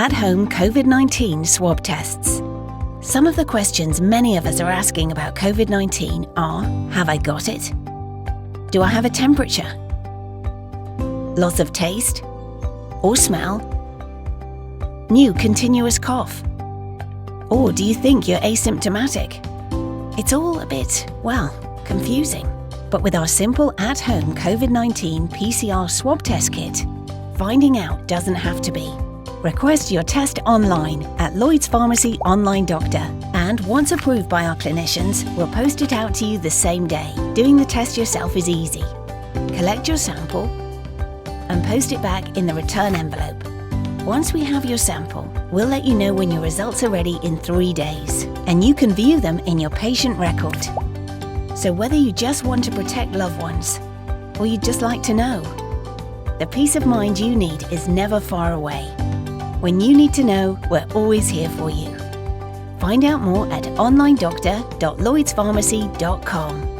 at-home COVID-19 swab tests. Some of the questions many of us are asking about COVID-19 are: have I got it? Do I have a temperature? Loss of taste or smell? New continuous cough? Or do you think you're asymptomatic? It's all a bit, well, confusing. But with our simple at-home COVID-19 PCR swab test kit, finding out doesn't have to be. Request your test online at Lloyd's Pharmacy Online Doctor, and once approved by our clinicians, we'll post it out to you the same day. Doing the test yourself is easy. Collect your sample and post it back in the return envelope. Once we have your sample, we'll let you know when your results are ready in 3 days, and you can view them in your patient record. So whether you just want to protect loved ones, or you'd just like to know, the peace of mind you need is never far away. When you need to know, we're always here for you. Find out more at onlinedoctor.lloydspharmacy.com.